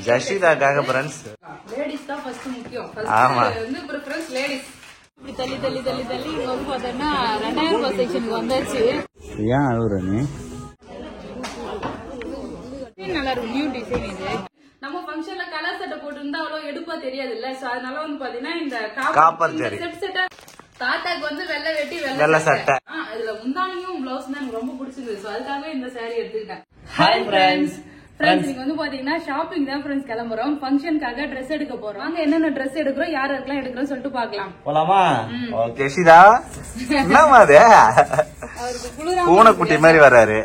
ஜஷிதாக்காக friends. Ladies தான் first முக்கியம். ஆமா. வந்து பிரெஃபரன்ஸ் லேடிஸ். இப்படி தள்ளி தள்ளி தள்ளி தள்ளி இங்க வந்து பார்த்தோம்னா 2000 செக்ஷனுக்கு வந்தாச்சு. ஏன் அழுகுற நீ? நல்லா இருக்கும் நியூ டிசைன் இது. நம்ம ஃபங்க்ஷன்ல கலர் சட்டை போட்டுருந்தா அவ்வளவு எடுப்பா தெரியாது இல்ல. சோ அதனால வந்து பாத்தீங்கன்னா இந்த காப்பர் செட் தாத்தாக்கு வந்து வெள்ளை வெட்டி வெள்ளை சட்டை. இதுல முந்தானியும் பிளவுஸ் தான் எனக்கு ரொம்ப பிடிச்சிருந்தது. சோ அதுக்காகவே இந்த சாரி எடுத்துக்கிட்டேன். Hi friends. ஃப்ரெண்ட்ஸ் நீங்க வந்து பாத்தீங்கன்னா ஷாப்பிங் தான் ஃப்ரெண்ட்ஸ் கிளம்புறோம். ஃபங்க்ஷனுக்காக ட்ரெஸ் எடுக்க போறோம். வாங்க என்னென்ன ட்ரெஸ் எடுக்கிறோம் யாருக்கெல்லாம் எடுக்கிறோம் சொல்லிட்டு பாக்கலாம். போலாமா? ஜஷிதா என்னமா அது? பூனைக்குட்டி மாதிரி வராரு.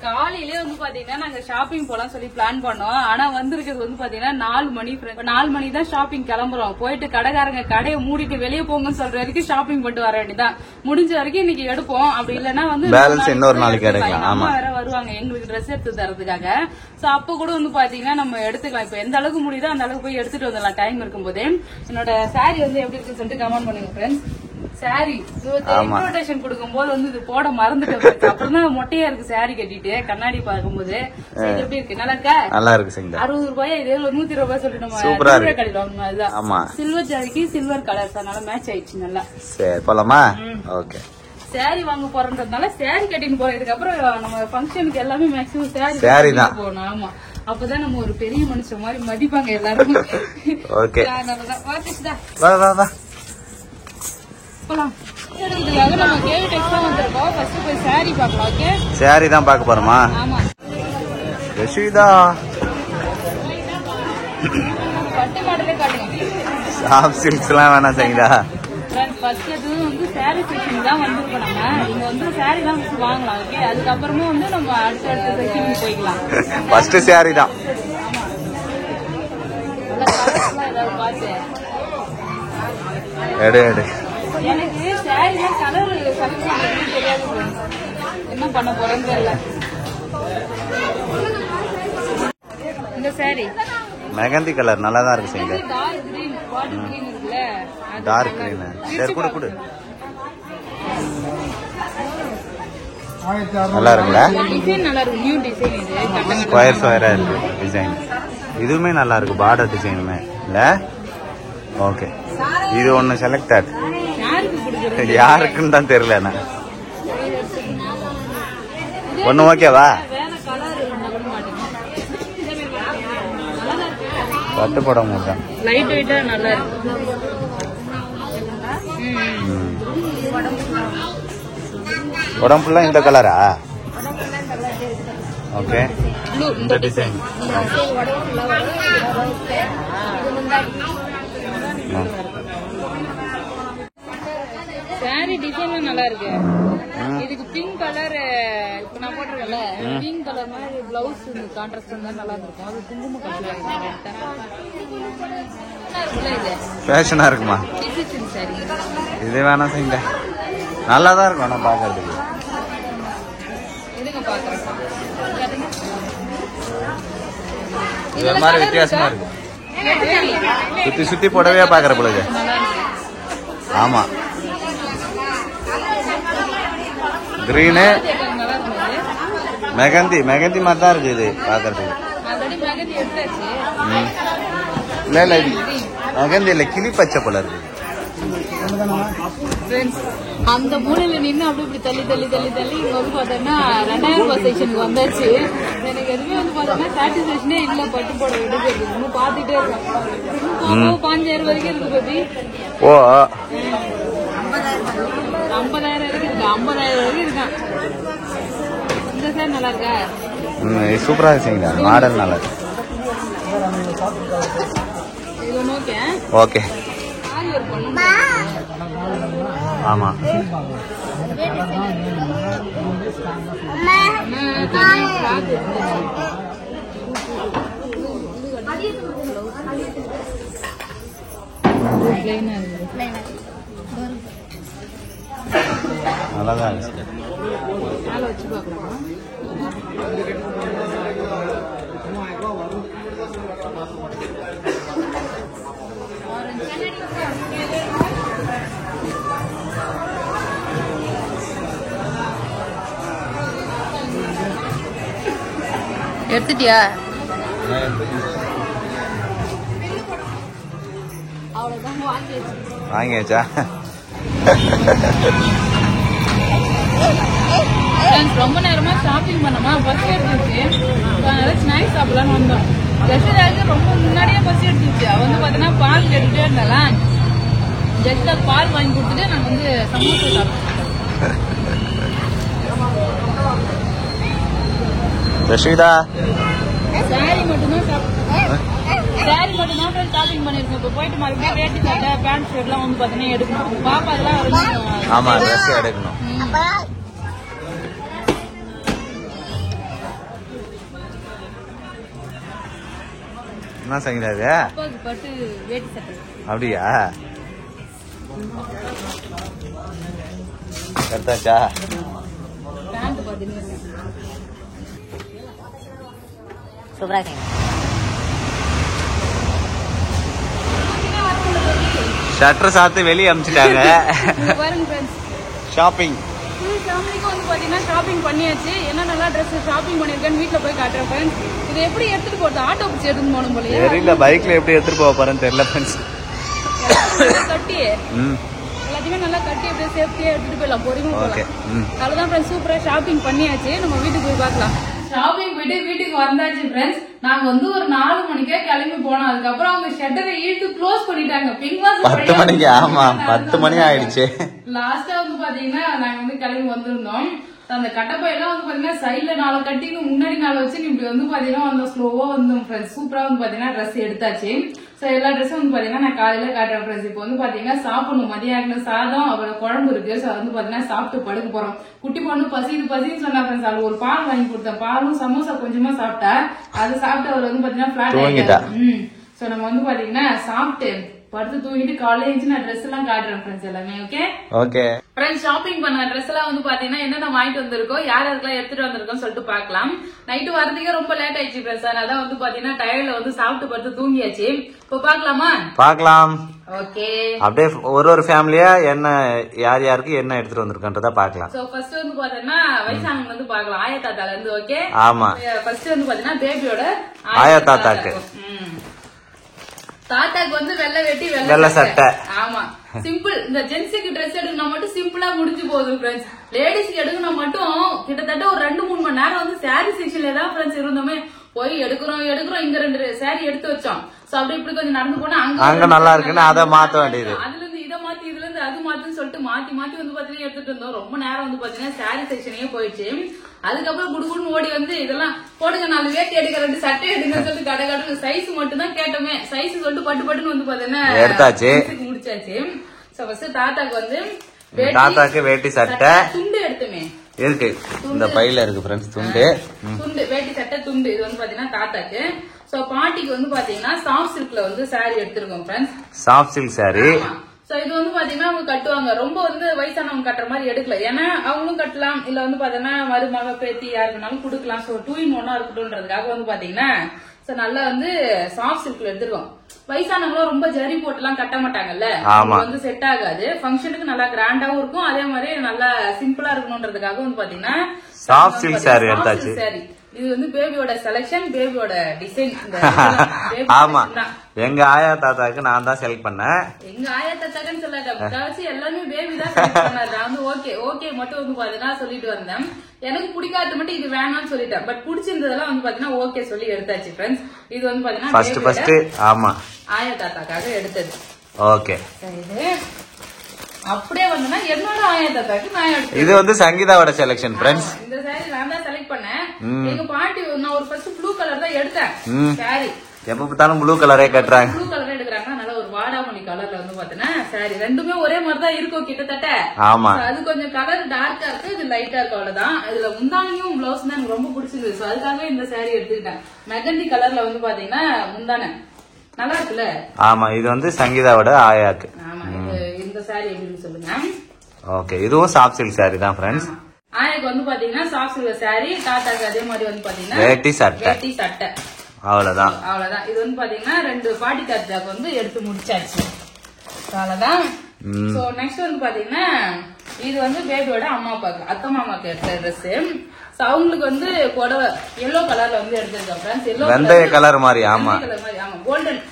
காலையிலே வந்து பாத்தீங்கன்னா நாங்க ஷாப்பிங் போலாம் சொல்லி பிளான் பண்ணோம். ஆனா வந்திருக்கிறது வந்து பாத்தீங்கன்னா 4 மணி. 4 மணி தான் ஷாப்பிங் கிளம்புறோம். போயிட்டு கடைக்காரங்க கடையை மூடிட்டு வெளியே போங்கன்னு சொல்ற வரைக்கும் ஷாப்பிங் பண்ணிட்டு வர வேண்டியதான். முடிஞ்ச வரைக்கும் இன்னைக்கு எடுப்போம். அப்படி இல்லன்னா வந்து பேலன்ஸ் இன்னொரு நாளைக்கு எடுக்கலாம். ஆமா வேற வருவாங்க எங்களுக்கு ட்ரெஸ் எடுத்து தரதுக்காக. சோ அப்ப கூட வந்து பாத்தீங்கன்னா நம்ம எடுத்துக்கலாம். இப்ப எந்த அளவுக்கு முடியுதோ அந்த அளவுக்கு போய் எடுத்துட்டு வந்துடலாம் டைம் இருக்கும் போதே. என்னோட சாரி வந்து எப்படி இருக்குன்னு சொல்லிட்டு கமெண்ட் பண்ணுங்க ஃப்ரெண்ட்ஸ். சாரி இன்விடேஷன் கொடுக்கும் போது வந்து இது போட மறந்துட்டேன். அப்புறம் தான் மொட்டையா இருக்கு சாரி கட்டிட்டு கண்ணாடி பார்க்கும்போது. இது எப்படி இருக்கு? நல்லா இருக்கா? நல்லா இருக்கு. 60 ரூபாய் இதே 120 ரூபாய் சொல்லிட்டு நம்ம கட்டிடுவாங்க. அதுதான் சில்வர் ஜாரிக்கு சில்வர் கலர்ஸ் அதனால மேட்ச் ஆயிடுச்சு நல்லா. சரி போலாமா? ஓகே. சாரி வாங்க போறதுனால சாரி கட்டின்னு போறோம். இதுக்கப்புறம் நம்ம ஃபங்க்ஷனுக்கு எல்லாமே மேக்ஸிமம் சாரி தான் போகணும். ஆமா அப்பதான் நம்ம ஒரு பெரிய மனுஷன் மாதிரி மதிப்பாங்க எல்லாரும். ஓகே வா வா வா போலாம். நம்ம கேவி டெக்ஸ்டா வந்திருக்கோம். ஃபர்ஸ்ட் போய் சாரி பார்க்கலாம். ஓகே சாரி தான் பார்க்க போறோமா? ஆமா. ஜஷிதா பட்டு மாடலே காட்டுங்க. சாஃப்ட் சில்க்ஸ்லாம் வேணாம் சரிங்களா? ஃபர்ஸ்ட் வந்து சாரி செக்ஷன் தான் வந்திருக்கோம். நம்ம இங்க வந்து சாரி தான் வாங்கலாம். ஓகே அதுக்கப்புறமா வந்து நம்ம அடுத்த செக்ஷனுக்கு போய்க்கலாம். ஃபர்ஸ்ட் சாரி தான். ஏதாவது பார்த்து எடு எடு. எனக்கு சாரிலாம் கலர் செலக்ஷன் தெரியாது. என்ன பண்ண போறேன்னு தெரியல. இந்த சாரி மெகந்தி கலர் நல்லா தான் இருக்கு சரிங்களா? டார்க் கிரீன் பாட்டில் கிரீன் இருக்குல்ல. Dark green. சரி குடு குடு. நல்லா இருக்குல்ல? டிசைன் நல்லா இருக்கு. நியூ டிசைன் இது. ஸ்கொயர் ஸ்கொயரா இருக்கு டிசைன். இதுவுமே நல்லா இருக்கு. பார்டர் டிசைனுமே இல்ல? ஓகே. இது ஒன்னு செலக்டட். யாருக்குன்னு தான் தெரியல. ஒண்ணு ஓகேவா? பட்டு படம் தான் லைட் வெயிட்டா நல்லா இருக்கு. உடம்புல இந்த கலரா? ஓகே. இந்த டிசைன் சாரி டிசைன் நல்லா இருக்கு. இதுக்கு பிங்க் கலர் இப்ப நான் போட்டிருக்கேன்ல பிங்க் கலர் மாதிரி பிளவுஸ் கான்ட்ராஸ்ட் இருந்தா நல்லா இருக்கும். அது குங்கும கலர் ஃபேஷனா இருக்குமா? இது வேணாம் செய்யுங்க. நல்லா தான் இருக்கும் நான் பாக்குறதுக்கு. இதுங்க பாக்குறேன். இது மாதிரி வித்தியாசமா இருக்கு. சுத்தி சுத்தி போடவே பாக்குற பொழுது. ஆமா கிரீனு மெகந்தி மெகந்தி மாதிரி தான் இருக்கு இது பாக்குறதுக்கு. இல்ல இல்ல மெகந்தி இல்ல கிளி பச்சை போல இருக்கு. அந்த மூலையில நின்று அப்படி இப்படி தள்ளி தள்ளி தள்ளி தள்ளி இங்க வந்து பார்த்தோம்னா 2000 செக்ஷனுக்கு வந்தாச்சு. எனக்கு எதுவுமே வந்து பார்த்தோம்னா சாட்டிஸ்பேக்ஷனே இல்ல. பட்டு போட எடுக்கிறது இன்னும் பாத்துட்டே இருக்கேன். 5000 வரைக்கும் இருக்கு பத்தி. ஓ 50,000 வரைக்கும் இருக்கு. 50,000 வரைக்கும் இருக்கான். இந்த சார் நல்லா இருக்கா? சூப்பரா இருக்குங்க. மாடல் நல்லா இருக்கு. இது ஓகே. ஓகே ஆமா நல்லாதான் இருக்கு. எடுத்துட்டியா? வாங்கியாச்சா? ரொம்ப நேரமா ஷாப்பிங் பண்ணோமா, பஸ் எடுத்துச்சு. அதனால ஸ்நாக்ஸ் சாப்பிடலான்னு வந்தோம். ஜஸ்டாக்கு ரொம்ப முன்னாடியே பஸ் எடுத்துச்சு. அவ வந்து பாத்தீங்கன்னா பால் கேட்டுட்டே இருந்தால ஜஸ்டா பால் வாங்கி கொடுத்துட்டு நாங்க வந்து சமோசா சாப்பிட்டோம். ரஷீதா சாரி மட்டும்தான் ஷாப்பிங் பண்ணிருக்கோம். இப்போ போயிட்டு மறுபடியும் வேட்டி சட்டை பேண்ட் ஷர்ட் எல்லாம் வந்து பாத்தீங்கன்னா எடுக்கணும். பாப்பா எல்லாம் ஆமா ட்ரெஸ் எடுக்கணும். என்ன சங்கீதா இது? பட்டு வேட்டி சட்டை. அப்படியா? எடுத்தாச்சா? பேண்ட் பாத்தீங்கன்னா சூப்பரா இருக்கு. ஷட்டர் சாத்து வெளியே அமிச்சிட்டாங்க. ஷாப்பிங் ஃபேமிலிக்கும் வந்து பாத்தீங்கன்னா ஷாப்பிங் பண்ணியாச்சு. என்ன நல்லா ட்ரெஸ் ஷாப்பிங் பண்ணிருக்கேன்னு வீட்டுல போய் காட்டுறேன் ஃப்ரெண்ட்ஸ். இது எப்படி எடுத்துட்டு போறது? ஆட்டோ பிடிச்சி எடுத்துட்டு போகணும் போலயே. தெரியல, பைக்ல எப்படி எடுத்துட்டு போக போறேன்னு தெரியல ஃப்ரெண்ட்ஸ். கட்டி எல்லாத்தையுமே நல்லா கட்டி அப்படியே சேஃப்டியா எடுத்துட்டு போயிடலாம், பொறுமையா போகலாம். அவ்வளவுதான் ஃப்ரெண்ட்ஸ், சூப்பரா ஷாப்பிங் பண்ணியாச்சு. நம்ம வீட்டுக்கு போய் பார்க்கலாம். ஷாப்பிங் போயிட்டு வீட்டுக்கு வந்தாச்சு ஃப்ரெண்ட்ஸ். நாங்க வந்து ஒரு 4 மணிக்கே கிளம்பி போனோம். அதுக்கப்புறம் அவங்க ஷட்டரை இழுத்து க்ளோஸ் பண்ணிட்டாங்க. 10 மணிக்கு. ஆமா 10 மணி ஆயிடுச்சு. லாஸ்டா வந்து பாத்தீங்கன்னா நாங்க வந்து கிளம்பி வந்திருந்தோம். அந்த கட்டப்பையெல்லாம் வந்து பாத்தீங்கன்னா சைட்ல 4 கட்டிங்க முன்னாடி 4 வச்சு இப்படி வந்து பாத்தீங்கன்னா வந்து ஸ்லோவா வந்து ஃப்ரெண்ட்ஸ் சூப்பரா வந்து பாத்தீங்கன்னா ட்ரெஸ் எடுத்தாச்சு. சோ எல்லா ட்ரெஸ்ஸும் வந்து பாத்தீங்கன்னா நான் காலையில காட்டுறேன் ஃப்ரெண்ட்ஸ். இப்போ வந்து பாத்தீங்கன்னா சாப்பிடணும். மதியம் சாதம் அப்புறம் குழம்பு இருக்கு. சோ வந்து பாத்தீங்கன்னா சாப்பிட்டு படுக்க போறோம். குட்டி பொண்ணு பசின்னு சொன்னா ஃப்ரெண்ட்ஸ். அது ஒரு பால் வாங்கி கொடுத்தேன். பாலும் சமோசா கொஞ்சமா சாப்பிட்டா. அது சாப்பிட்டு அவர் வந்து பாத்தீங்கன்னா பிளாட் ஆயிட்டாரு. சோ நம்ம வந்து பாத்தீங்கன்னா சாப்பிட்டு படுத்து தூங்கிட்டு காலையில எழுந்து நான் ட்ரெஸ் எல்லாம் காட்டுறேன் ஃப்ரெண்ட்ஸ் எல்லாமே. ஓகே ஃப்ரெண்ட்ஸ், ஷாப்பிங் பண்ண ட்ரெஸ் எல்லாம் வந்து பாத்தீங்கன்னா என்னென்ன வாங்கிட்டு வந்திருக்கோம், யாருக்கெல்லாம் எடுத்துட்டு வந்திருக்கோம் சொல்லிட்டு பாக்கலாம். நைட்டு வரதுக்கே ரொம்ப லேட் ஆயிடுச்சு ஃப்ரெண்ட்ஸ். அதனால வந்து பாத்தீங்கன்னா டயர்ல வந்து சாப்பிட்டு படுத்து தூங்கியாச்சு. இப்போ பாக்கலாமா? பாக்கலாம். ஓகே, அப்படியே ஒரு ஃபேமிலியா என்ன யார் யாருக்கு என்ன எடுத்துட்டு வந்திருக்கன்றத பாக்கலாம். சோ ஃபர்ஸ்ட் வந்து பாத்தீங்கன்னா வயசானவங்க வந்து பாக்கலாம். ஆயா தாத்தால இருந்து. ஓகே, ஆமா. ஃபர்ஸ்ட் வந்து பாத்தீங்கன்னா பேபியோட ஆயா தாத்தாக்கு. தாத்தாக்கு வந்து வெள்ளை வெட்டி வெள்ளை சட்டை. ஆமா, சிம்பிள். இந்த ஜென்ஸுக்கு ட்ரெஸ் எடுக்கணும் மட்டும் சிம்பிளா முடிஞ்சு போகுது ஃப்ரெண்ட்ஸ். லேடிஸ்க்கு எடுக்கணும் மட்டும் கிட்டத்தட்ட ஒரு 2-3 மணி நேரம் வந்து சாரி செக்ஷன்ல தான் ஃப்ரெண்ட்ஸ் இருந்தோமே. போய் எடுக்கிறோம் இங்க 2 சாரி எடுத்து வச்சோம். சோ அப்படி இப்படி கொஞ்சம் நடந்து போனா அங்க நல்லா இருக்குன்னு அதை மாத்த வேண்டியது. அதுல இருந்து இதை மாத்தி இதுல இருந்து அது மாத்துன்னு சொல்லிட்டு மாத்தி வந்து பாத்தீங்கன்னா எடுத்துட்டு இருந்தோம். ரொம்ப நேரம் வந்து பாத்தீங்கன்னா சாரி செக்ஷனே போயிடுச்சு. அதுக்கப்புறம் குடுகுடுன்னு ஓடி வந்து இதெல்லாம் போடுங்க, 4 வேட்டி எடுக்க 2 சட்டை எடுங்க சொல்லிட்டு கடை சைஸ் மட்டும் தான் கேட்டோமே. சைஸ் சொல்லிட்டு பட்டு வந்து பாத்தீங்கன்னா எடுத்தாச்சு, முடிச்சாச்சு. சோ ஃபர்ஸ்ட் தாத்தாக்கு வந்து வேட்டி சட்டை துண்டு எடுத்துமே இருக்கு. இந்த பையில இருக்கு ஃப்ரெண்ட்ஸ் துண்டு வேட்டி சட்டை துண்டு. இது வந்து பாத்தீங்கன்னா தாத்தாக்கு. சோ பாட்டிக்கு வந்து பாத்தீங்கன்னா சாஃப்ட் சில்க்ல வந்து சாரி எடுத்திருக்கோம் friends. Soft silk sorry. So இது வந்து பாத்தீங்கன்னா அவங்க கட்டுவாங்க. ரொம்ப வந்து வயசானவங்க கட்டுற மாதிரி எடுக்கல. ஏன்னா அவங்களும் கட்டலாம், இல்ல வந்து பாத்தீங்கன்னா மருமக பேத்தி யாருக்குனாலும் கொடுக்கலாம். சோ 2 in 1 இருக்கட்டும்ன்றதுக்காக வந்து பாத்தீங்கன்னா நல்லா வந்து சாஃப்ட் சில்க்ல எடுத்துருக்கோம். வயசானவங்களும் ரொம்ப ஜரி போட்டு எல்லாம் கட்ட மாட்டாங்கல்ல, வந்து செட் ஆகாது. ஃபங்க்ஷனுக்கு நல்லா கிராண்டாவும் இருக்கும், அதே மாதிரி நல்லா சிம்பிளா இருக்கணும்ன்றதுக்காக வந்து பாத்தீங்கன்னா சாஃப்ட் சில்க் சாரி எடுத்தாச்சு. இது வந்து பேபியோட செலக்ஷன், பேபியோட டிசைன். ஆமா, எங்க ஆயா தாத்தாக்கு நான் தான் செலக்ட் பண்ணேன். எங்க ஆயா தாத்தாக்குன்னு சொல்லாத, எல்லாமே பேபி தான் செலக்ட் பண்ணாரு. நான் வந்து ஓகே மட்டும் வந்து பாத்தீங்கன்னா சொல்லிட்டு வந்தேன். எனக்கு பிடிக்காது மட்டும் இது வேணாம்னு சொல்லிட்டேன். பட் பிடிச்சிருந்ததெல்லாம் வந்து பாத்தீங்கன்னா ஓகே சொல்லி எடுத்தாச்சு ஃப்ரெண்ட்ஸ். இது வந்து பாத்தீங்கன்னா ஆமா ஆயா தாத்தாக்காக எடுத்தது. ஓகே, அப்படியே வந்து என்னோட ஆயா தாத்தாக்கு நான் எடுத்தேன். இது வந்து சங்கீதாவோட செலக்ஷன் ஃப்ரெண்ட்ஸ். இந்த சாரி நான் தான் செலக்ட் பண்ணேன். எங்க பாட்டி நான் ஒரு ஃபர்ஸ்ட் ப்ளூ கலர் தான் எடுத்தேன் சாரி. எப்ப பார்த்தாலும் ப்ளூ கலரே கட்டுறாங்க. ப்ளூ கலரே எடுக்கிறாங்க. நல்ல ஒரு வாடாமணி கலர்ல வந்து பாத்தீங்கன்னா சாரி. ரெண்டுமே ஒரே மாதிரி தான் இருக்கும் கிட்டத்தட்ட. ஆமா, அது கொஞ்சம் கலர் டார்க்கா இருக்கு, இது லைட்டா இருக்கு, அவ்வளவுதான். இதுல முந்தானியும் பிளவுஸ் தான் எனக்கு ரொம்ப பிடிச்சிருந்துச்சு. அதுக்காக இந்த சாரி எடுத்துக்கிட்டேன். மெகந்தி கலர்ல வந்து பாத்தீங்கன்னா முந்தான நல்லா இருக்குல்ல. ஆமா, இது வந்து சங்கீதாவோட ஆயாக்கு. ஆமா, இந்த சாரி எப்படின்னு சொல்லுங்க. ஓகே, இதுவும் சாஃப்ட் சில்க் சாரி தான் ஃப்ரெண்ட்ஸ். ஆயாக்கு வந்து பாத்தீங்கன்னா சாஃப்ட் சில்க் சாரி, தாத்தாக்கு அதே மாதிரி வந்து பாத்தீங்கன்னா வேட்டி சட்டை. அவ்வளவுதான். இது வந்து பாத்தீங்கன்னா 2 பாட்டி தாத்தாக்கு வந்து எடுத்து முடிச்சாச்சு. அவ்வளவுதான். சோ நெக்ஸ்ட் வந்து பாத்தீங்கன்னா இது வந்து பேபியோட அம்மா அப்பாக்கு, அத்தை மாமாக்கு எடுத்த ட்ரெஸ். அவங்களுக்கு வந்து புடவை எல்லோ கலர்ல வந்து எடுத்திருக்கேன் ஃப்ரெண்ட்ஸ். எல்லோ வெந்தய கலர் மாதிரி. ஆமா, கோல்டன்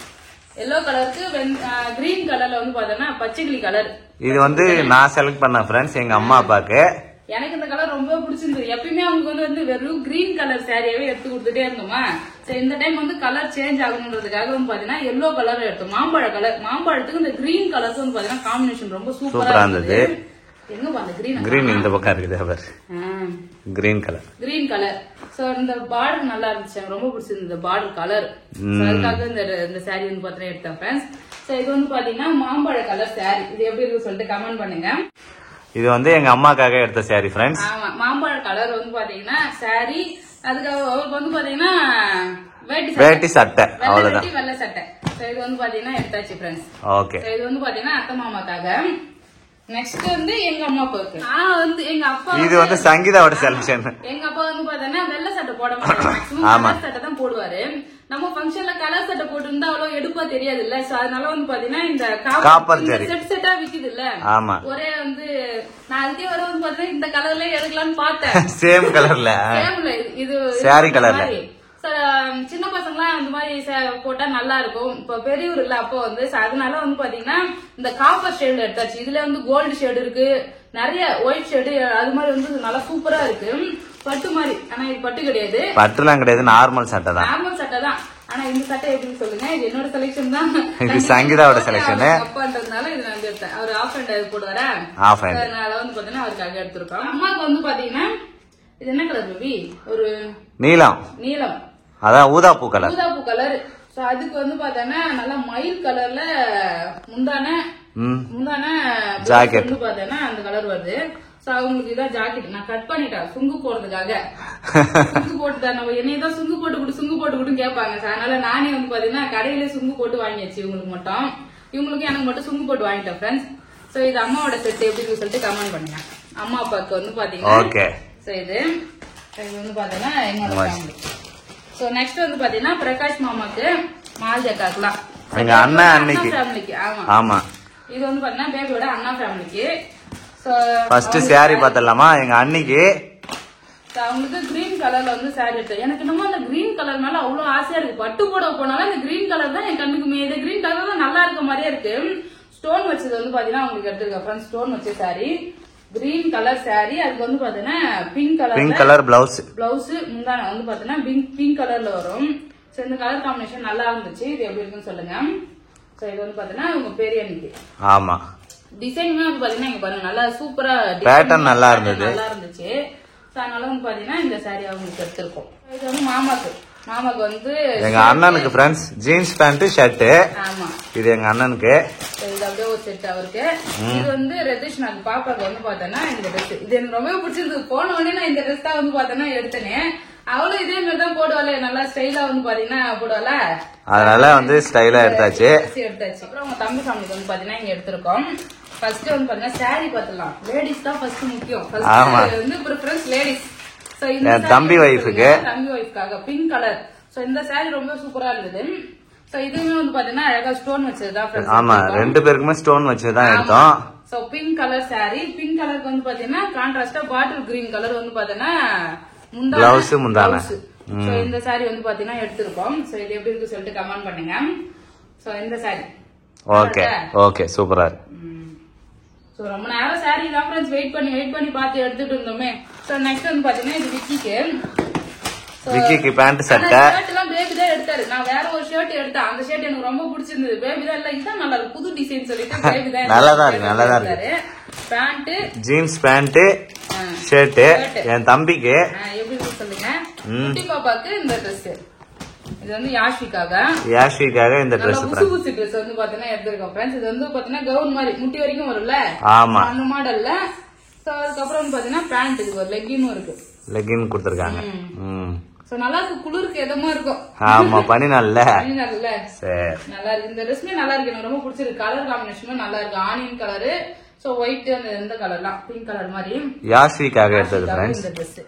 எல்லோ கலருக்கு கிரீன் கலர்ல வந்து பாத்தீங்கன்னா பச்சைக்கிளி கலர். இது வந்து நான் செலக்ட் பண்ணேன் ஃப்ரெண்ட்ஸ் எங்க அம்மா அப்பாக்கு. எனக்கு இந்த கலர் ரொம்ப பிடிச்சிருந்தது. எப்பயுமே அவங்களுக்கு வந்து வெறும் கிரீன் கலர் சாரியாவே எடுத்து கொடுத்துட்டே இருந்தோமா. சரி இந்த டைம் வந்து கலர் சேஞ்ச் ஆகணுன்றதுக்காக வந்து பாத்தீங்கன்னா எல்லோ கலர் எடுத்தோம். மாம்பழ கலர், மாம்பழத்துக்கு இந்த கிரீன் கலர்ஸ் வந்து பாத்தீங்கன்னா காம்பினேஷன் ரொம்ப சூப்பரா இருந்தது. எங்க பாருங்க கிரீன் இந்த பக்கம் இருக்குது அவர் கிரீன் கலர். சோ இந்த பார்டர் நல்லா இருந்துச்சு, எனக்கு ரொம்ப பிடிச்சிருந்தது இந்த பார்டர் கலர். அதுக்காக இந்த சாரி வந்து பாத்தீங்கன்னா எடுத்தேன் ஃப்ரெண்ட்ஸ். சோ இது வந்து பாத்தீங்கன்னா மாம்பழ கலர் சாரி. இது எப்படி இருக்கு சொல்லிட்டு கமெண்ட் பண்ணுங்க. இது வந்து எங்க அம்மாக்காக எடுத்த சாரி ஃப்ரெண்ட்ஸ். ஆமா மாம்பழ கலர் வந்து பாத்தீங்கன்னா சாரி. அதுக்காக அவருக்கு வந்து பாத்தீங்கன்னா வேட்டி சட்டை அவ்வளவுதான், வெள்ளை சட்டை. இது வந்து பாத்தீங்கன்னா எடுத்தாச்சு ஃப்ரெண்ட்ஸ். ஓகே இது வந்து பாத்தீங்கன்னா அத்தை மாமாக்காக. நெக்ஸ்ட் வந்து எங்க அம்மா அப்பாவுக்கு. வந்து எங்க அப்பா இது வந்து சங்கீதாவோட செலக்ஷன். எங்க அப்பா வந்து பாத்தீங்கன்னா வெள்ளை சட்டை போட மாட்டாரு, கலர் சட்டை தான் போடுவாரு. நம்ம ஃபங்க்ஷன்ல கலர் சட்டை போட்டு இருந்தா அவ்வளவு எடுப்பா தெரியாது இல்ல. சோ அதனால வந்து பாத்தீங்கன்னா இந்த காப்பர் செட் செட்டா விக்குது இல்ல, ஒரே வந்து நான் அதுக்கே வர வந்து பாத்தீங்கன்னா இந்த கலர்ல எடுக்கலாம்னு பார்த்தேன். சேம் கலர்ல இது சாரி கலர்ல. சின்ன பசங்களாம் இந்த மாதிரி போட்டா நல்லா இருக்கும். இப்ப பெரியவர் இல்ல அப்போ வந்து அதனால வந்து பாத்தீங்கன்னா இந்த காப்பர் ஷேடு எடுத்தாச்சு. இதுல வந்து கோல்டு ஷேடு இருக்கு, நிறைய ஒயிட் ஷேடு, அது மாதிரி வந்து நல்லா சூப்பரா இருக்கு. பட்டு மாதிரி, ஆனா இது பட்டு கிடையாது, பட்டுலாம் கிடையாது, நார்மல் சட்டை தான். நார்மல் சட்டை தான். ஆனா இந்த சட்டை எப்படின்னு சொல்லுங்க, இது என்னோட செலக்ஷன் தான், இது சங்கீதாவோட செலக்ஷன். அப்பான்றதுனால இது நான் எடுத்தேன். அவர் ஆஃப் ஹேண்ட் போடுவாரா, அதனால வந்து பாத்தீங்கன்னா அவருக்காக எடுத்திருக்கோம். அம்மாவுக்கு வந்து பாத்தீங்கன்னா இது என்ன கலர் பேபி, ஒரு நீலம் அதான் ஊதாப்பூ கலர். அதுக்கு வந்து பாத்தீங்கன்னா நல்லா மயில் கலர்ல முந்தான ஜாக்கெட் வந்து பாத்தீங்கன்னா அந்த கலர் வருது. அவங்களுக்கு இதான் ஜாக்கெட் நான் கட் பண்ணிட்டேன் சுங்கு போடுறதுக்காக. சுங்கு போட்டு நம்ம என்னையதான் சுங்கு போட்டு கேட்பாங்க. அதனால நானே வந்து பாத்தீங்கன்னா கடையில சுங்கு போட்டு வாங்கியாச்சு. இவங்களுக்கு எனக்கு மட்டும் சுங்கு போட்டு வாங்கிட்டேன் ஃப்ரெண்ட்ஸ். சோ இது அம்மாவோட செட் எப்படி சொல்லிட்டு கமெண்ட் பண்ணுங்க. அம்மா அப்பாவுக்கு வந்து பாத்தீங்கன்னா இது வந்து பாத்தீங்கன்னா என்னோட ஃபேமிலி. சோ நெக்ஸ்ட் வந்து பாத்தீங்கன்னா பிரகாஷ் மாமாக்கு, மால்ஜக்காக்குலாம் எங்க அண்ணா ஃபேமிலிக்கு. ஆமா இது வந்து பாத்தீங்கன்னா பேபியோட அண்ணா ஃபேமிலிக்கு. ஃபர்ஸ்ட் சாரி பாத்தலாமா எங்க அண்ணிக்கு. அவங்களுக்கு கிரீன் கலர்ல வந்து சாரி எடுத்தேன். எனக்கு என்னமோ அந்த கிரீன் கலர் மேல அவ்வளவு ஆசையா இருக்கு. பட்டு போட போனாலும் இந்த கிரீன் கலர் தான் என் கண்ணுக்கு மேல. கிரீன் கலர் தான் நல்லா இருக்க மாதிரியே இருக்கு. ஸ்டோன் வச்சது வந்து பாத்தீங்கன்னா அவங்களுக்கு எடுத்துருக்கேன். ஸ்டோன் வச்ச சாரி, கிரீன் கலர் சாரி. அதுக்கு வந்து பாத்தீங்கன்னா பிங்க் கலர் பிளவுஸ் முந்தான வந்து பாத்தீங்கன்னா பிங்க் கலர்ல வரும். சோ இந்த கலர் காம்பினேஷன் நல்லா இருந்துச்சு. இது எப்படி இருக்குன்னு சொல்லுங்க. சோ இது வந்து பாத்தீங்கன்னா உங்க பெரிய அன்னைக்கு. ஆமா டிசைனுமே வந்து பாத்தீங்கன்னா இங்க பாருங்க நல்லா சூப்பரா பேட்டர்ன் நல்லா இருந்துச்சு. அதனால வந்து பாத்தீங்கன்னா இந்த சாரி அவங்களுக்கு எடுத்திருக்கோம். இது வந்து மாமாக்கு வந்து எங்க அண்ணனுக்கு ஃப்ரெண்ட்ஸ் ஜீன்ஸ் பேண்ட் ஷர்ட். ஆமா இது எங்க அண்ணனுக்கு. இது அப்படியே ஒரு செட் அவருக்கு. இது வந்து ரதீஷ்னாக்கு பாப்பாக்கு வந்து பாத்தேன்னா இந்த ட்ரெஸ் இது எனக்கு ரொம்ப பிடிச்சிருந்தது. போன உடனே நான் இந்த ட்ரெஸ் தான் வந்து பாத்தேன்னா எடுத்தேனே. அவளும் இதே மாதிரி தான் போடுவாள், நல்லா ஸ்டைலா வந்து பாத்தீங்கன்னா போடுவாள, அதனால வந்து ஸ்டைலா எடுத்தாச்சு. அப்புறம் உங்க தம்பி ஃபேமிலிக்கு வந்து பாத்தீங்கன்னா இங்க எடுத்திருக்கோம். ஃபர்ஸ்ட் வந்து பாத்தீங்கன்னா சாரி பாத்துலாம். லேடிஸ் தான் ஃபர்ஸ்ட் முக்கியம். ஃபர்ஸ்ட் வந்து ப்ரிஃபரன்ஸ் லேடிஸ். சோ இந்த தம்பி வைஃப்காக பிங்க் கலர். சோ இந்த சாரி ரொம்ப சூப்பரா இருந்தது. சோ இதுவுமே வந்து பாத்தீங்கன்னா அழகா ஸ்டோன் வச்சதுதான். ஆமா ரெண்டு பேருக்குமே ஸ்டோன் வச்சதுதான் எடுத்தோம். So pink colour sorry. Pink கலருக்கு வந்து பாத்தீங்கன்னா கான்ட்ராஸ்டா பாட்டில் கிரீன் கலர் வந்து பாத்தீங்கன்னா முந்தான. சோ இந்த சாரி வந்து பாத்தீங்கன்னா எடுத்திருக்கோம். சோ இது எப்படி இருக்கு சொல்லிட்டு கமெண்ட் பண்ணுங்க. சோ இந்த சாரி ஓகே சூப்பரா இருக்கு. சோ ரொம்ப நேரம் சாரி தான் ஃப்ரெண்ட்ஸ் வெயிட் பண்ணி பார்த்து எடுத்துட்டு இருந்தோமே. சோ நெக்ஸ்ட் வந்து பாத்தீங்கன்னா இது விக்கிக்கு பேண்ட் சட்டை. ஷர்ட் எல்லாம் பேபி தான் எடுத்தாரு. நான் வேற ஒரு ஷர்ட் எடுத்தேன். அந்த ஷர்ட் எனக்கு ரொம்ப பிடிச்சிருந்தது. பேபி தான் இல்ல இதான் நல்லா இருக்கு, புது டிசைன் சொல்லிட்டு பேபி தான் நல்லா இருக்கு. பேண்ட் ஜீன்ஸ் பேண்ட் ஷர்ட் என் தம்பிக்கு எப்படி இருக்கு சொல்லுங்க. குட்டி பாப்பாக்கு இந்த ட்ரெஸ். இது வந்து யாஷிக்காக இந்த ட்ரெஸ் புதுசு ட்ரெஸ் வந்து பாத்தீங்கன்னா எடுத்திருக்கோம் ஃப்ரெண்ட்ஸ். இது வந்து பாத்தீங்கன்னா கவுன் மாதிரி முட்டி வரைக்கும் வரும்ல, ஆமா அந்த மாடல்ல. சோ அதுக்கப்புறம் வந்து பாத்தீங்கன்னா பேண்ட், இது ஒரு லெகினும் இருக்கு, லெகின் கொடுத்திருக்காங்க. சோ நல்லா இருக்கு, குளிருக்கு எதமா இருக்கும். ஆமா பனி நாள்ல சரி நல்லா இருக்கு. இந்த ட்ரெஸ்மே நல்லா இருக்கு, எனக்கு ரொம்ப பிடிச்சிருக்கு. கலர் காம்பினேஷனும் நல்லா இருக்கு. ஆனியன் கலரு, சோ ஒயிட் அந்த எந்த கலர்லாம் பிங்க் கலர் மாதிரி யாஷிக்காக எடுத்தது ஃப்ரெண்ட்ஸ் இந்த ட்ரெஸ்.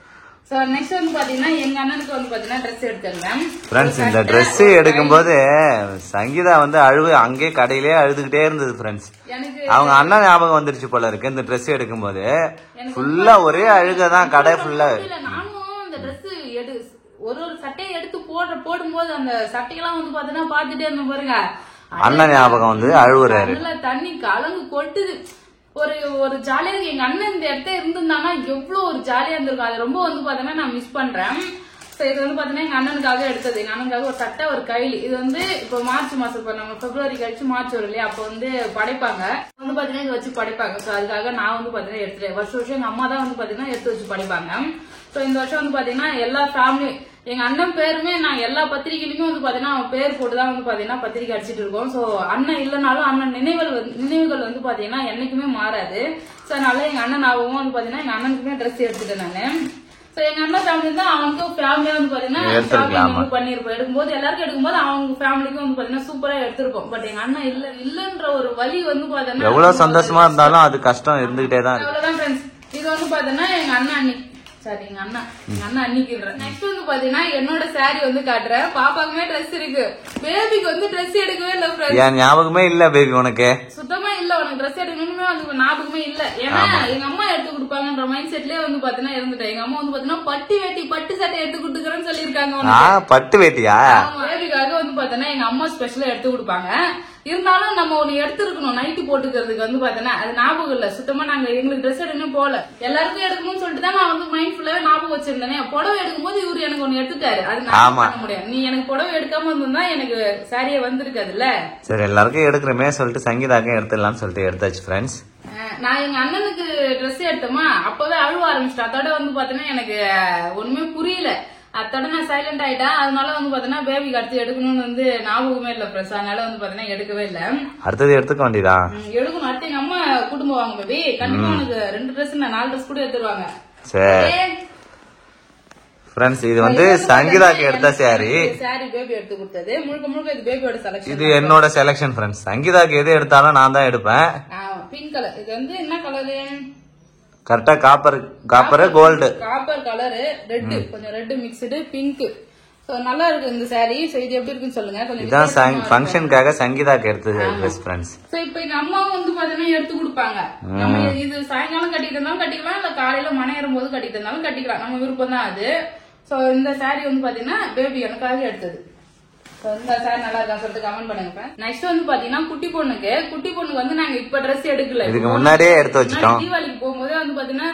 சோ நெக்ஸ்ட் வந்து பாத்தீங்கன்னா எங்க அண்ணனுக்கு வந்து பாத்தீங்கன்னா ட்ரெஸ் எடுத்திருந்தேன் ஃப்ரெண்ட்ஸ். இந்த ட்ரெஸ் எடுக்கும்போது சங்கீதா வந்து அங்கே கடையிலே அழுதுகிட்டே இருந்தது ஃப்ரெண்ட்ஸ். அவங்க அண்ணன் ஞாபகம் வந்துருச்சு போல இருக்கு. இந்த ட்ரெஸ் எடுக்கும்போது ஃபுல்லா ஒரே அழுகதான் கடை ஃபுல்லா. நானும் இந்த ட்ரெஸ் ஒரு சட்டையை எடுத்து போடும்போது அந்த சட்டையெல்லாம் வந்து பாத்தீங்கன்னா பாத்துட்டே இருந்தோம் பாருங்க. அண்ணன் ஞாபகம் வந்து அழுவுறாரு. தண்ணி கலங்கு கொட்டுது. ஒரு ஜாலியா இருக்கு. எங்க அண்ணன் இந்த இடத்த இருந்திருந்தாங்கன்னா எவ்வளவு ஒரு ஜாலியா இருந்திருக்கும். அது ரொம்ப வந்து பாத்தீங்கன்னா நான் மிஸ் பண்றேன். இது வந்து பாத்தீங்கன்னா எங்க அண்ணனுக்காக எடுத்தது. எங்க அண்ணனுக்காக ஒரு சட்டை ஒரு கைலி. இது வந்து இப்ப மார்ச் மாசம், இப்ப நம்ம பிப்ரவரி கழிச்சு மார்ச் வரும் இல்லையா, அப்ப வந்து படைப்பாங்க வந்து பாத்தீங்கன்னா இதை வச்சு படைப்பாங்க. சோ அதுக்காக நான் வந்து பாத்தீங்கன்னா எடுத்துட்டேன். வருஷம் எங்க அம்மா தான் வந்து பாத்தீங்கன்னா எடுத்து வச்சு படைப்பாங்க. சோ இந்த வருஷம் வந்து பாத்தீங்கன்னா எல்லா ஃபேமிலி எங்க அண்ணன் பேருமே நான் எல்லா பத்திரிகையிலுமே வந்து பாத்தீங்கன்னா அவன் பேர் போட்டுதான் வந்து பாத்தீங்கன்னா பத்திரிகை அடிச்சிட்டு இருக்கோம். சோ அண்ணன் இல்லைனாலும் அண்ணன் நினைவுகள் வந்து பாத்தீங்கன்னா என்னைக்குமே மாறாது. சோ அதனால எங்க அண்ணன் ஞாபகம் வந்து பாத்தீங்கன்னா எங்க அண்ணனுக்குமே ட்ரெஸ் எடுத்துட்டேன் நானு. சோ எங்க அண்ணன் ஃபேமிலி தான் அவனுக்கும் ஃபேமிலியா வந்து பாத்தீங்கன்னா பண்ணிருப்போம். எடுக்கும்போது எல்லாருக்கும் எடுக்கும்போது அவங்க ஃபேமிலிக்கும் வந்து பாத்தீங்கன்னா சூப்பரா எடுத்திருப்போம். பட் எங்க அண்ணன் இல்லன்ற ஒரு வழி வந்து பாத்தீங்கன்னா எவ்வளவு சந்தோஷமா இருந்தாலும் அது கஷ்டம் இருந்துகிட்டே தான். அவ்வளவுதான் ஃப்ரெண்ட்ஸ். இது வந்து பாத்தீங்கன்னா எங்க அண்ணன் எங்க அண்ணன் அன்னிக்குறேன். நெக்ஸ்ட் வந்து பாத்தீங்கன்னா என்னோட சாரி வந்து காட்டுறேன். பாப்பாக்குமே ட்ரெஸ் இருக்கு. பேபிக்கு வந்து ட்ரெஸ் எடுக்கவே இல்ல ஃப்ரெண்ட்ஸ். என் ஞாபகமே இல்ல பேபி, உனக்கு சுத்தமா இல்ல. உனக்கு ட்ரெஸ் எடுக்கணும்னு வந்து ஞாபகமே இல்ல. ஏன்னா எங்க அம்மா எடுத்து கொடுப்பாங்கன்ற மைண்ட் செட்லயே வந்து பாத்தீங்கன்னா இருந்துட்டேன். எங்க அம்மா வந்து பாத்தீங்கன்னா பட்டு வேட்டி பட்டு சட்டை எடுத்து கொடுத்துக்கிறேன்னு சொல்லிருக்காங்க. பட்டு வேட்டியா? பேபிக்காக வந்து பாத்தீங்கன்னா எங்க அம்மா ஸ்பெஷலா எடுத்து கொடுப்பாங்க. இருந்தாலும் நம்ம ஒண்ணு எடுத்துருக்கணும் நைட்டு போட்டுக்கிறதுக்கு வந்து பாத்தீங்கன்னா அது ஞாபகம் இல்ல சுத்தமா. நாங்க எங்களுக்கு ட்ரெஸ் எடுக்கணும் போல எல்லாருக்கும் எடுக்கணும்னு சொல்லிட்டு தான் நான் வந்து மைண்ட் ஃபுல்லாவே ஞாபகம் வச்சிருந்தேனே. புடவை எடுக்கும் போது இவரு எனக்கு ஒண்ணு எடுத்துட்டாரு. அது நான் பண்ண முடியாது. நீ எனக்கு புடவை எடுக்காம இருந்தா எனக்கு சாரியே வந்திருக்காதுல்ல. சரி எல்லாருக்கும் எடுக்கிறமே சொல்லிட்டு சங்கீதாக்கும் எடுத்துடலாம்னு சொல்லிட்டு எடுத்தாச்சு ஃப்ரெண்ட்ஸ். நான் எங்க அண்ணனுக்கு ட்ரெஸ் எடுத்தோமா அப்பவே அழுவ ஆரம்பிச்சிட்டேன். அதோட வந்து பாத்தீங்கன்னா எனக்கு ஒண்ணுமே புரியல. அதோட நான் சைலண்ட் ஆயிட்டேன். அதனால வந்து பாத்தீங்கன்னா பேபிக்கு அடுத்து எடுக்கணும்னு வந்து ஞாபகமே இல்ல ஃப்ரெண்ட்ஸ். அதனால வந்து பாத்தீங்கன்னா எடுக்கவே இல்ல. அடுத்தது எடுத்துக்க வேண்டியதா? எடுக்கணும். அடுத்து எங்க அம்மா கூட்டு போவாங்க பேபி. கண்டிப்பா உனக்கு 2 ட்ரெஸ் 4 ட்ரெஸ் கூட எடுத்துருவாங்க. சரி ஃப்ரெண்ட்ஸ், இது வந்து சங்கீதாக்கு எடுத்த சாரி பேபி எடுத்து கொடுத்தது. முழுக்க இது பேபியோட செலக்ஷன். இது என்னோட செலக்ஷன் ஃப்ரெண்ட்ஸ். சங்கீதாக்கு எது எடுத்தாலும் நான் தான் எடுப்பேன். Pink colour. இது வந்து என்ன கலரு? கரெக்டா copper gold. Copper colour red, கொஞ்சம் ரெட் மிக்ஸ்டு பிங்க். சோ நல்லா இருக்கு இந்த சாரி. சோ இது எப்படி இருக்குன்னு சொல்லுங்க. கொஞ்சம் இதான் ஃபங்க்ஷனுக்காக சங்கீதாக்கு எடுத்தது ட்ரெஸ் ஃப்ரெண்ட்ஸ். சோ இப்போ எங்க அம்மாவும் வந்து பாத்தீங்கன்னா எடுத்து கொடுப்பாங்க. நம்ம இது சாயங்காலம் கட்டிட்டு இருந்தாலும் கட்டிக்கலாம், இல்ல காலையில மனையேறும் போது கட்டிட்டு இருந்தாலும் கட்டிக்கலாம். நம்ம விருப்பம் தான் அது. சோ இந்த சாரி வந்து பாத்தீங்கன்னா பேபி எனக்காக எடுத்தது. இந்த சாரி நல்லா இருக்கா சொல்லிட்டு கமெண்ட் பண்ணுங்க. நெக்ஸ்ட் வந்து பாத்தீங்கன்னா குட்டி பொண்ணுக்கு வந்து நாங்க இப்ப ட்ரெஸ் எடுக்கல. இதுக்கு முன்னாடியே எடுத்து வச்சிட்டோம். தீபாவளிக்கு போகும்போது வந்து பாத்தீங்கன்னா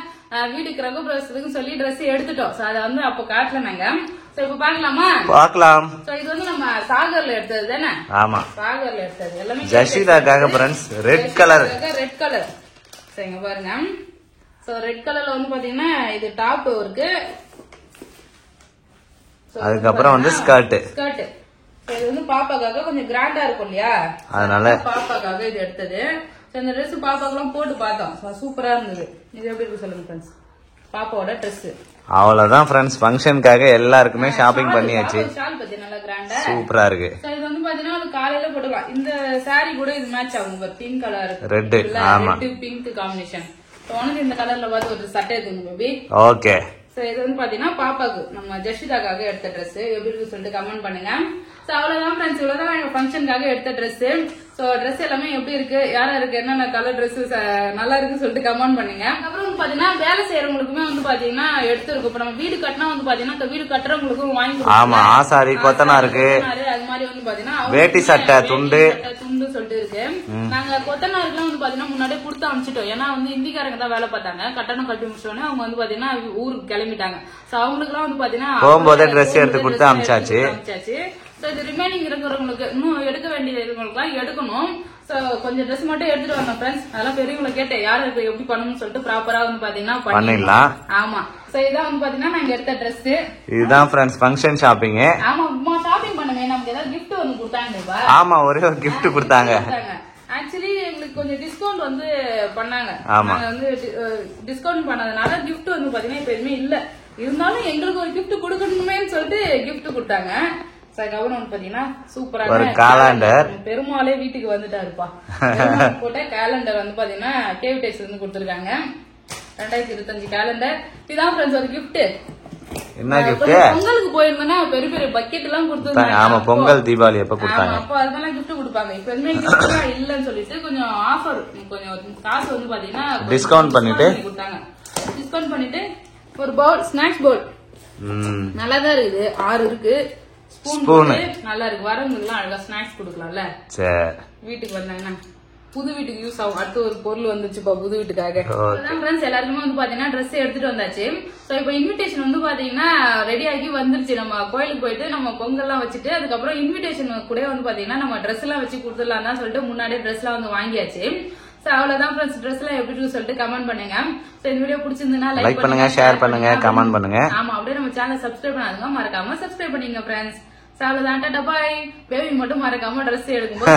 வீட்டுக்கு கிரகப்பிரவேசத்துக்கு சொல்லி ட்ரெஸ் எடுத்துட்டோம். சோ அத வந்து அப்ப காட்டல நாங்க. சோ இப்ப பாக்கலாமா? பார்க்கலாம். சோ இது வந்து நம்ம சாகர்ல எடுத்தது தானே? ஆமா, சாகர்ல எடுத்தது. எல்லாமே ஜஷிதாக்காக ஃப்ரெண்ட்ஸ். Red colour. சோ இங்க பாருங்க. சோ ரெட் கலர்ல வந்து பாத்தீங்கன்னா இது டாப் இருக்கு. அதுக்கப்புறம் வந்து ஸ்கர்ட். இது வந்து பாப்பாக்காக கொஞ்சம் கிராண்டா இருக்கும் இல்லையா, அதனால பாப்பாக்காக இது எடுத்தது. இந்த ட்ரெஸ் பாப்பாக்கெல்லாம் போட்டு பார்த்தோம், சூப்பரா இருந்தது. இது எப்படி இருக்கு சொல்லுங்க ஃப்ரெண்ட்ஸ், பாப்பாவோட ட்ரெஸ். அவ்வளவுதான் ஃப்ரெண்ட்ஸ், ஃபங்க்ஷனுக்காக எல்லாருக்குமே ஷாப்பிங் பண்ணியாச்சு. ஷால் பத்தி நல்லா கிராண்டா சூப்பரா இருக்கு. இது வந்து பாத்தீங்கன்னா அது காலையில போட்டுக்கலாம். இந்த சாரி கூட இது மேட்ச் ஆகும். பிங்க் கலர், ரெட், ஆமா, பிங்க் காம்பினேஷன். உனக்கு இந்த கலர்ல பார்த்து ஒரு சட்டை எடுத்துங்க பேபி. ஓகே. இது வந்து பாத்தீங்கன்னா பாப்பாக்கு நம்ம ஜஷிதாக்காக எடுத்த ட்ரெஸ். எப்படி இருக்கு சொல்லிட்டு கமெண்ட் பண்ணுங்க. அவ்வளவுதான் ஃப்ரெண்ட்ஸ், இவ்வளவுதான் எங்க ஃபங்க்ஷனுக்காக எடுத்த ட்ரெஸ். சோ ட்ரெஸ் எல்லாமே எப்படி இருக்கு, யாரா இருக்கு, என்னென்ன கலர் ட்ரெஸ் நல்லா இருக்குன்னு சொல்லிட்டு கமெண்ட் பண்ணுங்க. அப்புறம் பாத்தீங்கன்னா வேலை செய்யறவங்களுக்குமே வந்து பாத்தீங்கன்னா எடுத்துருக்கும். இப்ப நம்ம வீடு கட்டினா வந்து பாத்தீங்கன்னா வீடு கட்டுறவங்களுக்கும் வாங்கி, ஆமா, ஆசாரி கொத்தனாருக்கு அது மாதிரி வந்து பாத்தீங்கன்னா வேட்டி சட்டை துண்டு சொல்லிட்டு இருக்கு. நாங்க கொத்தனாருக்குலாம் வந்து பாத்தீங்கன்னா முன்னாடியே கொடுத்து அனுப்பிச்சிட்டோம். ஏன்னா வந்து இந்திக்காரங்க தான் வேலை பார்த்தாங்க. கட்டணம் கட்டி முடிச்சோடனே அவங்க வந்து பாத்தீங்கன்னா ஊருக்கு கிளம்பிட்டாங்க. சோ அவங்களுக்கு எல்லாம் வந்து பாத்தீங்கன்னா போகும்போதே ட்ரெஸ் எடுத்து கொடுத்து அனுப்பிச்சாச்சு. இது ரிமைனிங் இருக்கிறவங்களுக்கு இன்னும் எடுக்க வேண்டியவங்களுக்கு எடுக்கணும். சோ கொஞ்சம் ட்ரெஸ் மட்டும் எடுத்துட்டு வரணும் ஃப்ரெண்ட்ஸ். அதெல்லாம் பெரியவங்களை கேட்டேன் யாரு எப்படி பண்ணணும்னு சொல்லிட்டு ப்ராப்பரா வந்து பாத்தீங்கன்னா பண்ணிடலாம். ஆமா, சோ இதான் வந்து பாத்தீங்கன்னா நாங்க எடுத்த ட்ரெஸ். இதுதான் ஃப்ரெண்ட்ஸ் ஃபங்க்ஷன் ஷாப்பிங். ஆமா, ஷாப்பிங் பண்ணுங்க. நமக்கு ஏதாவது கிஃப்ட் வந்து கொடுத்தாங்க. ஆமா, ஒரே ஒரு கிஃப்ட் கொடுத்தாங்க. ஆக்சுவலி எங்களுக்கு கொஞ்சம் டிஸ்கவுண்ட் வந்து பண்ணாங்க. நாங்க வந்து டிஸ்கவுண்ட் பண்ணதுனால கிஃப்ட் வந்து பாத்தீங்கன்னா இப்ப எதுவுமே இல்ல. இருந்தாலும் எங்களுக்கு ஒரு கிஃப்ட் கொடுக்கணுமே சொல்லிட்டு கிஃப்ட் கொடுத்தாங்க. பாத்தீங்கன்னா சூப்பரான கேலண்டர். பெருமாளே வீட்டுக்கு வந்துட்டாருப்பா. போட்ட கேலண்டர் வந்து பாத்தீங்கன்னா கேவிடேஸ் வந்து கொடுத்திருக்காங்க. 2025 கேலண்டர். இதான் ஃப்ரெண்ட்ஸ் ஒரு கிஃப்ட். என்ன கிஃப்ட்? பொங்கலுக்கு போயிருந்தேன்னா பெரிய பெரிய பக்கெட் எல்லாம் கொடுத்துருந்தாங்க. ஆமா, பொங்கல் தீபாவளி அப்ப கொடுத்தாங்க. அப்ப அதெல்லாம் கிஃப்ட் கொடுப்பாங்க. இப்ப எதுவுமே கிஃப்ட் எல்லாம் இல்லன்னு சொல்லிட்டு கொஞ்சம் ஆஃபர், கொஞ்சம் காசு வந்து பாத்தீங்கன்னா டிஸ்கவுண்ட் பண்ணிட்டு கொடுத்தாங்க. டிஸ்கவுண்ட் பண்ணிட்டு ஒரு பவுல், ஸ்நாக்ஸ் பவுல் நல்லாதான் இருக்குது. 6 இருக்கு. ஸ்பூன் நல்லா இருக்கு. வரவங்களுக்கு எல்லாம் அழகா ஸ்நாக்ஸ் கொடுக்கலாம்ல. சரி, வீட்டுக்கு வந்தாங்கன்னா புது வீட்டுக்கு யூஸ் ஆகும். அடுத்த ஒரு பொருள் வந்துச்சுப்பா புது வீட்டுக்காக. ஃப்ரெண்ட்ஸ் எல்லாருக்குமே வந்து பாத்தீங்கன்னா ட்ரெஸ் எடுத்துட்டு வந்தாச்சு. சோ இப்போ இன்விடேஷன் வந்து பாத்தீங்கன்னா ரெடி ஆகி வந்துருச்சு. நம்ம கோயிலுக்கு போயிட்டு நம்ம பொங்கல்லாம் வச்சுட்டு அதுக்கப்புறம் இன்விடேஷன் கூட வந்து பாத்தீங்கன்னா நம்ம ட்ரெஸ் எல்லாம் வச்சு கொடுத்துடலாம் தான் சொல்லிட்டு முன்னாடியே ட்ரெஸ் எல்லாம் வந்து வாங்கியாச்சு. சோ அவ்வளவுதான் ஃப்ரெண்ட்ஸ். ட்ரெஸ் எல்லாம் எப்படி சொல்லிட்டு கமெண்ட் பண்ணுங்க. சோ இந்த வீடியோ பிடிச்சிருந்தா லைக் பண்ணுங்க, ஷேர் பண்ணுங்க, கமெண்ட் பண்ணுங்க. ஆமா, அப்படியே நம்ம சேனல் சப்ஸ்கிரைப் பண்ணாதுங்க, மறக்காம சப்ஸ்கிரைப் பண்ணுங்க ஃப்ரெண்ட்ஸ். பேபி மட்டும் மறக்காம ட்ரெஸ் எடுக்கும்போது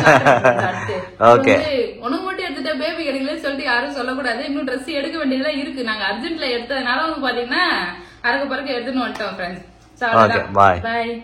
உனக்கு மட்டும் எடுத்துட்ட பேபி எடுக்கலன்னு சொல்லிட்டு யாரும் சொல்லக்கூடாது. இன்னும் ட்ரெஸ் எடுக்க வேண்டியதெல்லாம் இருக்கு. நாங்க அர்ஜென்ட்ல எடுத்ததுனால வந்து பாத்தீங்கன்னா அறக்க பறக்க எடுத்துன்னு வந்துட்டோம் ஃப்ரெண்ட்ஸ். பாய்.